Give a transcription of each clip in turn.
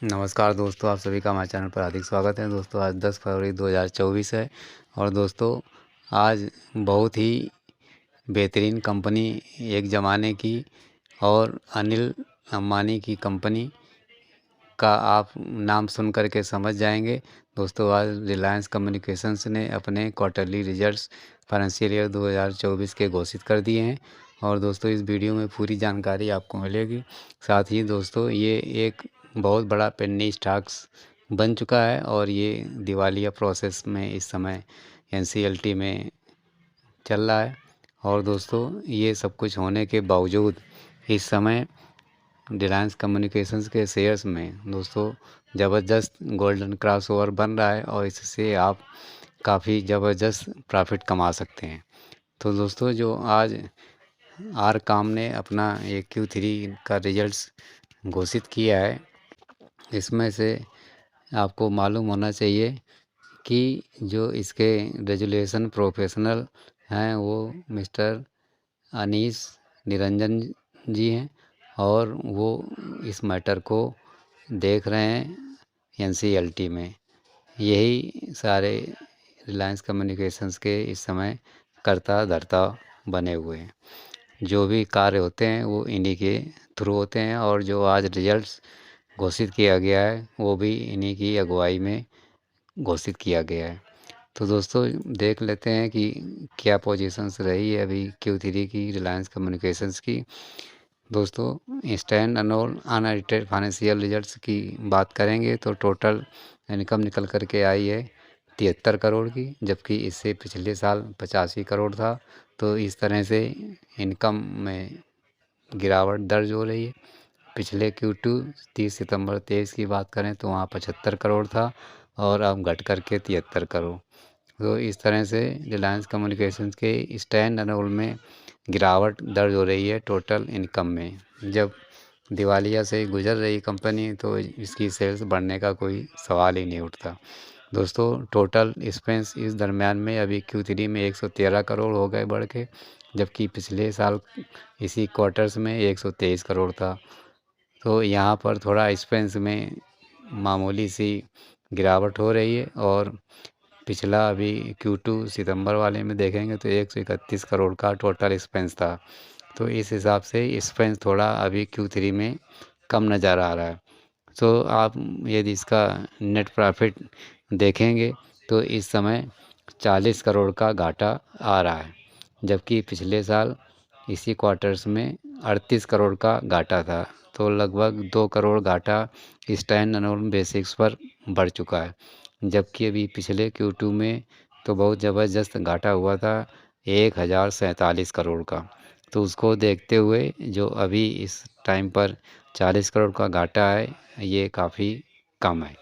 नमस्कार दोस्तों, आप सभी का हमारे चैनल पर हार्दिक स्वागत है। दोस्तों आज 10 फरवरी 2024 है और दोस्तों आज बहुत ही बेहतरीन कंपनी, एक ज़माने की और अनिल अंबानी की कंपनी का आप नाम सुन कर के समझ जाएंगे। दोस्तों आज रिलायंस कम्युनिकेशंस ने अपने क्वार्टरली रिजल्ट्स फाइनेंशियल ईयर 2024 के घोषित कर दिए हैं और दोस्तों इस वीडियो में पूरी जानकारी आपको मिलेगी। साथ ही दोस्तों ये एक बहुत बड़ा पेनी स्टॉक्स बन चुका है और ये दिवालिया प्रोसेस में इस समय एनसीएलटी में चल रहा है। और दोस्तों ये सब कुछ होने के बावजूद इस समय रिलायंस कम्युनिकेशंस के शेयर्स में दोस्तों ज़बरदस्त गोल्डन क्रॉस ओवर बन रहा है और इससे आप काफ़ी ज़बरदस्त प्रॉफिट कमा सकते हैं। तो दोस्तों जो आज आर काम ने अपना ये Q3 का रिजल्ट्स घोषित किया है, इसमें से आपको मालूम होना चाहिए कि जो इसके रेजुलेशन प्रोफेशनल हैं वो मिस्टर अनीस निरंजन जी हैं और वो इस मैटर को देख रहे हैं एनसीएलटी में। यही सारे रिलायंस कम्युनिकेशंस के इस समय कर्ता धर्ता बने हुए हैं। जो भी कार्य होते हैं वो इन्हीं के थ्रू होते हैं और जो आज रिजल्ट्स घोषित किया गया है वो भी इन्हीं की अगुवाई में घोषित किया गया है। तो दोस्तों देख लेते हैं कि क्या पोजीशंस रही है अभी Q3 की रिलायंस कम्युनिकेशंस की। दोस्तों stand alone unaudited financial results की बात करेंगे तो टोटल इनकम निकल कर के आई है 73 करोड़ की, जबकि इससे पिछले साल 85 करोड़ था। तो इस तरह से इनकम में गिरावट दर्ज हो रही है। पिछले Q2 30 सितंबर 23 की बात करें तो वहाँ 75 करोड़ था और अब घट कर के 73 करोड़। तो इस तरह से रिलायंस कम्युनिकेशंस के स्टैंड अलोन में गिरावट दर्ज हो रही है टोटल इनकम में। जब दिवालिया से गुजर रही कंपनी तो इसकी सेल्स बढ़ने का कोई सवाल ही नहीं उठता। दोस्तों टोटल एक्सपेंस इस दरमियान में अभी Q3 में 113 करोड़ हो गए बढ़ के, जबकि पिछले साल इसी क्वार्टर्स में 123 करोड़ था। तो यहाँ पर थोड़ा एक्सपेंस में मामूली सी गिरावट हो रही है और पिछला अभी Q2 सितंबर वाले में देखेंगे तो 131 करोड़ का टोटल एक्सपेंस था। तो इस हिसाब से एक्सपेंस थोड़ा अभी Q3 में कम नज़र आ रहा है। तो आप यदि इसका नेट प्रॉफिट देखेंगे तो इस समय 40 करोड़ का घाटा आ रहा है, जबकि पिछले साल इसी क्वार्टर्स में 38 करोड़ का घाटा था। तो लगभग 2 करोड़ घाटा स्टैंड अलोन बेसिक्स पर बढ़ चुका है, जबकि अभी पिछले Q2 में तो बहुत ज़बरदस्त घाटा हुआ था 1047 करोड़ का। तो उसको देखते हुए जो अभी इस टाइम पर 40 करोड़ का घाटा है ये काफ़ी कम है।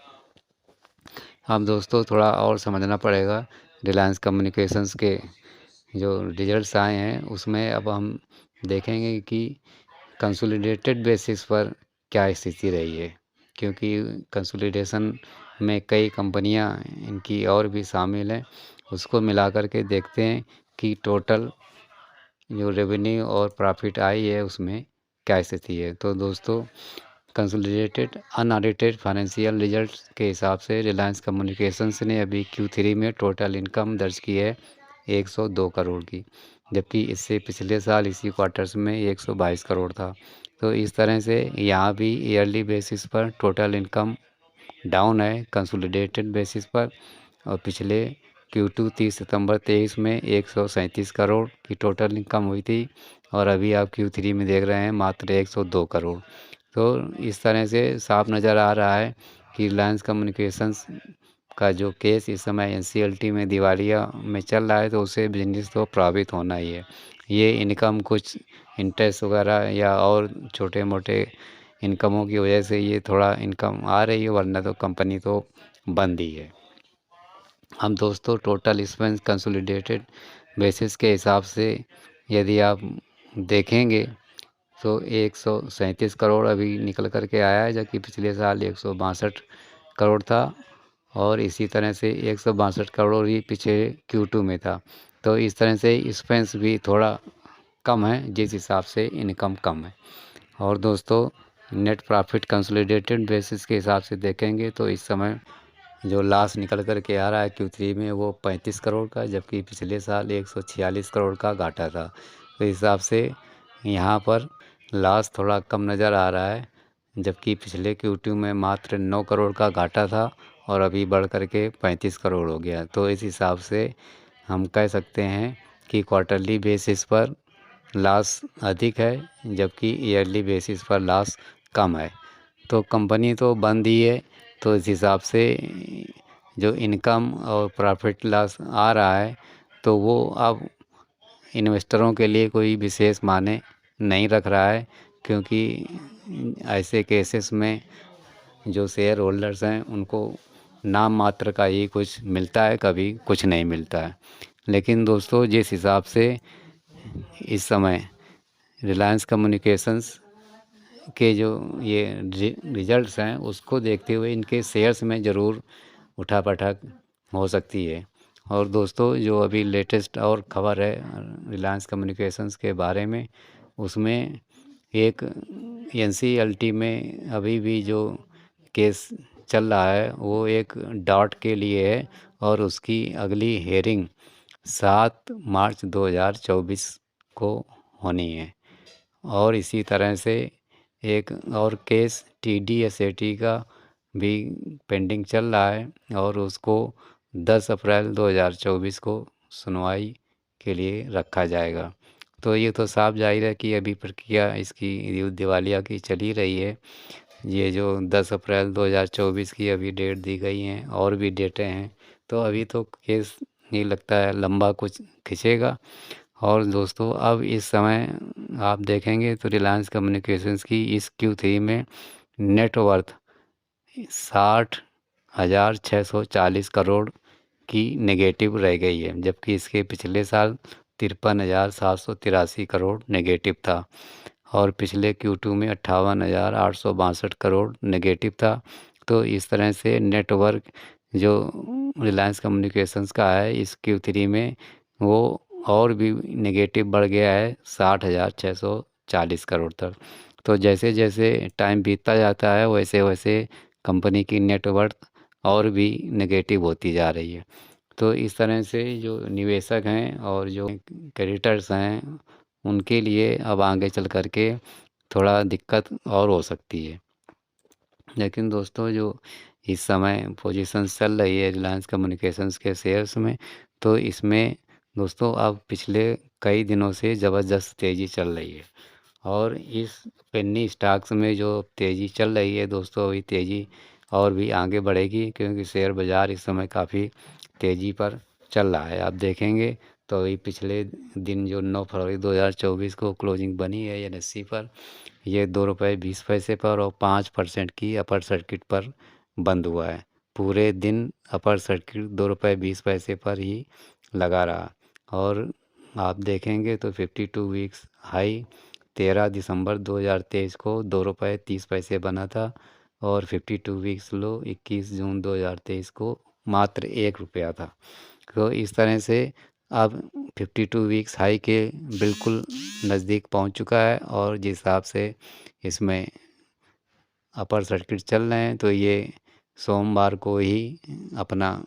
अब दोस्तों थोड़ा और समझना पड़ेगा रिलायंस कम्युनिकेशंस के जो रिजल्ट्स आए हैं उसमें अब हम देखेंगे कि कंसोलिडेटेड बेसिस पर क्या स्थिति रही है, क्योंकि कंसोलिडेशन में कई कंपनियां इनकी और भी शामिल हैं। उसको मिला कर के देखते हैं कि टोटल जो रेवेन्यू और प्रॉफिट आई है उसमें क्या स्थिति है। तो दोस्तों कंसोलिडेटेड अनऑडिटेड फाइनेंशियल रिजल्ट्स के हिसाब से रिलायंस कम्युनिकेशंस ने अभी Q3 में टोटल इनकम दर्ज की है 102 करोड़ की, जबकि इससे पिछले साल इसी क्वार्टर्स में 122 करोड़ था। तो इस तरह से यहाँ भी ईयरली बेसिस पर टोटल इनकम डाउन है कंसोलिडेटेड बेसिस पर। और पिछले Q2 30 सितंबर 23 में 137 करोड़ की टोटल इनकम हुई थी और अभी आप Q3 में देख रहे हैं मात्र 102 करोड़। तो इस तरह से साफ नज़र आ रहा है कि रिलायंस कम्युनिकेशंस का जो केस इस समय एनसीएलटी में दिवालिया में चल रहा है तो उससे बिजनेस तो प्रभावित होना ही है। ये इनकम कुछ इंटरेस्ट वगैरह या और छोटे मोटे इनकमों की वजह से ये थोड़ा इनकम आ रही है, वरना तो कंपनी तो बंद ही है। हम दोस्तों टोटल एक्सपेंस कंसोलिडेटेड बेसिस के हिसाब से यदि आप देखेंगे तो 137 करोड़ अभी निकल कर के आया है, जबकि पिछले साल 162 करोड़ था और इसी तरह से 162 करोड़ ही पिछले Q2 में था। तो इस तरह से एक्सपेंस भी थोड़ा कम है जिस हिसाब से इनकम कम है। और दोस्तों नेट प्रॉफिट कंसोलिडेटेड बेसिस के हिसाब से देखेंगे तो इस समय जो लॉस निकल कर के आ रहा है Q3 में वो 35 करोड़ का, जबकि पिछले साल 146 करोड़ का घाटा था। तो इस हिसाब से यहाँ पर लॉस थोड़ा कम नज़र आ रहा है, जबकि पिछले Q2 में मात्र 9 करोड़ का घाटा था और अभी बढ़ कर के 35 करोड़ हो गया। तो इस हिसाब से हम कह सकते हैं कि क्वार्टरली बेसिस पर लॉस अधिक है, जबकि ईयरली बेसिस पर लॉस कम है। तो कंपनी तो बंद ही है, तो इस हिसाब से जो इनकम और प्रॉफिट लॉस आ रहा है तो वो अब इन्वेस्टरों के लिए कोई विशेष मायने नहीं रख रहा है, क्योंकि ऐसे केसेस में जो शेयर होल्डर्स हैं उनको नाम मात्र का ही कुछ मिलता है, कभी कुछ नहीं मिलता है। लेकिन दोस्तों, जिस हिसाब से इस समय रिलायंस कम्युनिकेशंस के जो ये रिजल्ट्स हैं उसको देखते हुए इनके शेयर्स में ज़रूर उठापटक हो सकती है। और दोस्तों, जो अभी लेटेस्ट और ख़बर है रिलायंस कम्युनिकेशंस के बारे में, उसमें एक NCLT में अभी भी जो केस चल रहा है वो एक डॉट के लिए है और उसकी अगली हेयरिंग 7 मार्च 2024 को होनी है। और इसी तरह से एक और केस TDSAT का भी पेंडिंग चल रहा है और उसको 10 अप्रैल 2024 को सुनवाई के लिए रखा जाएगा। तो ये तो साफ जाहिर है कि अभी प्रक्रिया इसकी दिवालिया की चली रही है। ये जो 10 अप्रैल 2024 की अभी डेट दी गई हैं और भी डेटें हैं, तो अभी तो केस नहीं लगता है लंबा कुछ खिंचेगा। और दोस्तों, अब इस समय आप देखेंगे तो रिलायंस कम्युनिकेशंस की इस Q3 में नेटवर्थ 60,640 की नेगेटिव रह गई है, जबकि इसके पिछले साल 53,783 करोड़ नेगेटिव था और पिछले Q2 में 58,862 करोड़ नेगेटिव था। तो इस तरह से नेटवर्क जो रिलायंस कम्युनिकेशंस का है इस Q3 में वो और भी नेगेटिव बढ़ गया है 60,640 करोड़ तक। तो जैसे जैसे टाइम बीतता जाता है वैसे वैसे कंपनी की नेटवर्थ और भी नेगेटिव होती जा रही है। तो इस तरह से जो निवेशक हैं और जो क्रेडिटर्स हैं उनके लिए अब आगे चल कर के थोड़ा दिक्कत और हो सकती है। लेकिन दोस्तों, जो इस समय पोजीशन चल रही है रिलायंस कम्युनिकेशंस के शेयर्स में, तो इसमें दोस्तों अब पिछले कई दिनों से ज़बरदस्त तेज़ी चल रही है और इस पेनी स्टॉक्स में जो तेज़ी चल रही है दोस्तों, अभी तेज़ी और भी आगे बढ़ेगी, क्योंकि शेयर बाज़ार इस समय काफ़ी तेज़ी पर चल रहा है। आप देखेंगे तो अभी पिछले दिन जो 9 फरवरी 2024 को क्लोजिंग बनी है NSE पर, ये 2 रुपये 20 पैसे पर और 5% की अपर सर्किट पर बंद हुआ है। पूरे दिन अपर सर्किट 2 रुपये 20 पैसे पर ही लगा रहा और आप देखेंगे तो 52 वीक्स हाई 13 दिसंबर 2023 को 2 रुपये 30 पैसे बना था और 52 वीक्स लो 21 जून 2023 को मात्र 1 रुपया था। तो इस तरह से अब 52 वीक्स हाई के बिल्कुल नज़दीक पहुंच चुका है और जिस हिसाब से इसमें अपर सर्किट चल रहे हैं तो ये सोमवार को ही अपना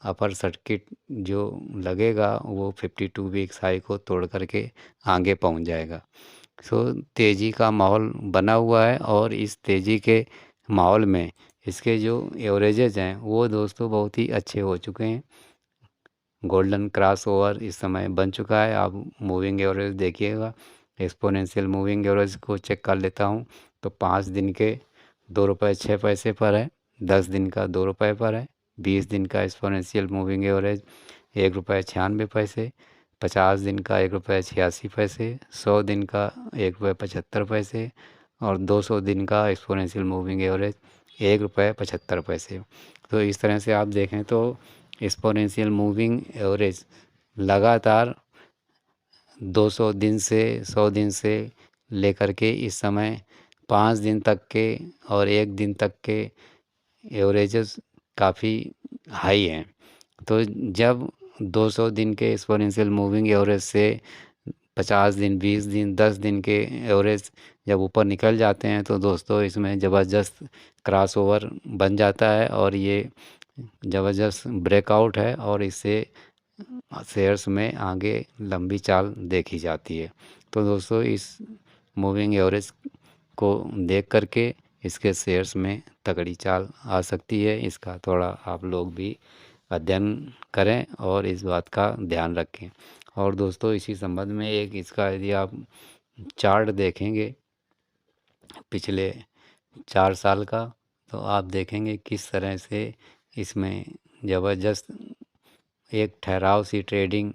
अपर सर्किट जो लगेगा वो 52 वीक्स हाई को तोड़ करके आगे पहुंच जाएगा। सो तेज़ी का माहौल बना हुआ है और इस तेज़ी के माहौल में इसके जो एवरेजेज हैं वो दोस्तों बहुत ही अच्छे हो चुके हैं। गोल्डन क्रॉस ओवर इस समय बन चुका है। आप मूविंग एवरेज देखिएगा, एक्सपोनेंशियल मूविंग एवरेज को चेक कर लेता हूँ तो 5 दिन के 2 रुपये 6 पैसे पर है, 10 दिन का 2 रुपये पर है, 20 दिन का एक्सपोनेंशियल मूविंग एवरेज 1 रुपये 96 पैसे, 50 दिन का 1 रुपये 86 पैसे, 100 दिन का 1 रुपये 75 पैसे और 200 दिन का एक्सपोनेंशियल मूविंग एवरेज 1 रुपये 75 पैसे। तो इस तरह से आप देखें तो एक्सपोनेंशियल मूविंग एवरेज लगातार 200 दिन से 100 दिन से लेकर के इस समय 5 दिन तक के और 1 दिन तक के एवरेजेस काफ़ी हाई हैं। तो जब 200 दिन के एक्सपोनेंशियल मूविंग एवरेज से 50 दिन, 20 दिन, 10 दिन के एवरेज जब ऊपर निकल जाते हैं तो दोस्तों इसमें ज़बरदस्त क्रॉसओवर बन जाता है और ये ज़बरदस्त ब्रेकआउट है और इससे शेयर्स में आगे लंबी चाल देखी जाती है। तो दोस्तों इस मूविंग एवरेज को देख करके इसके शेयर्स में तगड़ी चाल आ सकती है। इसका थोड़ा आप लोग भी अध्ययन करें और इस बात का ध्यान रखें। और दोस्तों इसी संबंध में एक इसका यदि आप चार्ट देखेंगे पिछले 4 साल का, तो आप देखेंगे किस तरह से इसमें ज़बरदस्त एक ठहराव सी ट्रेडिंग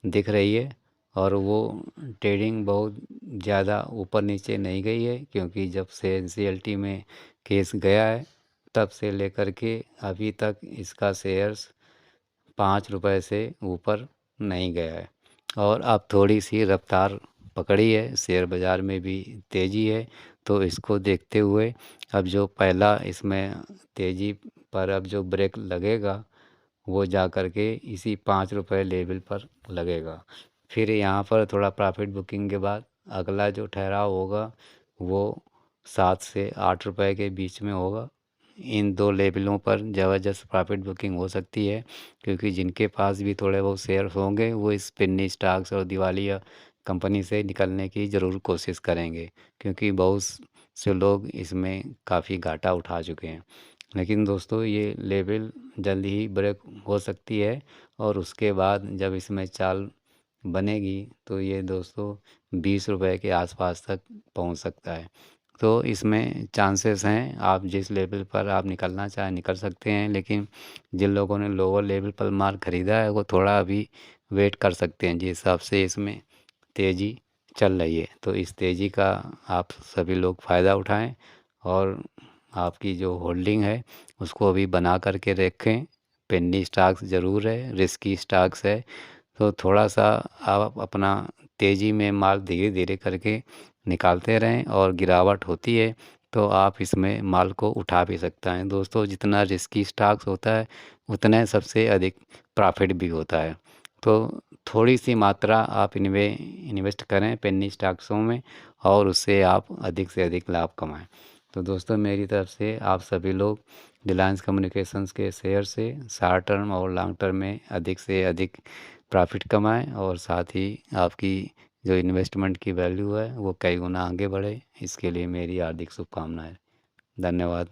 दिख रही है और वो ट्रेडिंग बहुत ज़्यादा ऊपर नीचे नहीं गई है, क्योंकि जब से एनसीएलटी में केस गया है तब से लेकर के अभी तक इसका शेयर्स 5 रुपए से ऊपर नहीं गया है और अब थोड़ी सी रफ्तार पकड़ी है, शेयर बाज़ार में भी तेज़ी है। तो इसको देखते हुए अब जो पहला इसमें तेज़ी पर अब जो ब्रेक लगेगा वो जा कर के इसी 5 रुपए लेवल पर लगेगा। फिर यहाँ पर थोड़ा प्रॉफिट बुकिंग के बाद अगला जो ठहराव होगा वो 7 से 8 रुपए के बीच में होगा। इन 2 लेवलों पर ज़बरदस्त प्रॉफिट बुकिंग हो सकती है, क्योंकि जिनके पास भी थोड़े बहुत शेयर्स होंगे वो इस पेन्नी स्टॉक्स और दिवालिया कंपनी से निकलने की ज़रूर कोशिश करेंगे, क्योंकि बहुत से लोग इसमें काफ़ी घाटा उठा चुके हैं। लेकिन दोस्तों ये लेवल जल्द ही ब्रेक हो सकती है और उसके बाद जब इसमें चाल बनेगी तो ये दोस्तों 20 रुपए के आसपास तक पहुंच सकता है। तो इसमें चांसेस हैं, आप जिस लेवल पर आप निकलना चाहें निकल सकते हैं, लेकिन जिन लोगों ने लोअर लेवल पर माल ख़रीदा है वो थोड़ा अभी वेट कर सकते हैं, जिस हिसाब से इसमें तेज़ी चल रही है। तो इस तेज़ी का आप सभी लोग फ़ायदा उठाएं और आपकी जो होल्डिंग है उसको अभी बना करके रखें। पेन्नी स्टॉक्स ज़रूर है, रिस्की स्टॉक्स है, तो थोड़ा सा आप अपना तेज़ी में माल धीरे धीरे करके निकालते रहें और गिरावट होती है तो आप इसमें माल को उठा भी सकता है। दोस्तों जितना रिस्की स्टॉक्स होता है उतने सबसे अधिक प्रॉफिट भी होता है। तो थोड़ी सी मात्रा आप इन्वेस्ट करें पेन्नी स्टॉक्सों में और उससे आप अधिक से अधिक लाभ कमाएं। तो दोस्तों मेरी तरफ से आप सभी लोग रिलायंस कम्युनिकेशंस के शेयर से शॉर्ट टर्म और लॉन्ग टर्म में अधिक से अधिक प्रॉफिट कमाएं और साथ ही आपकी जो इन्वेस्टमेंट की वैल्यू है वो कई गुना आगे बढ़े। इसके लिए मेरी हार्दिक शुभकामनाएं। धन्यवाद।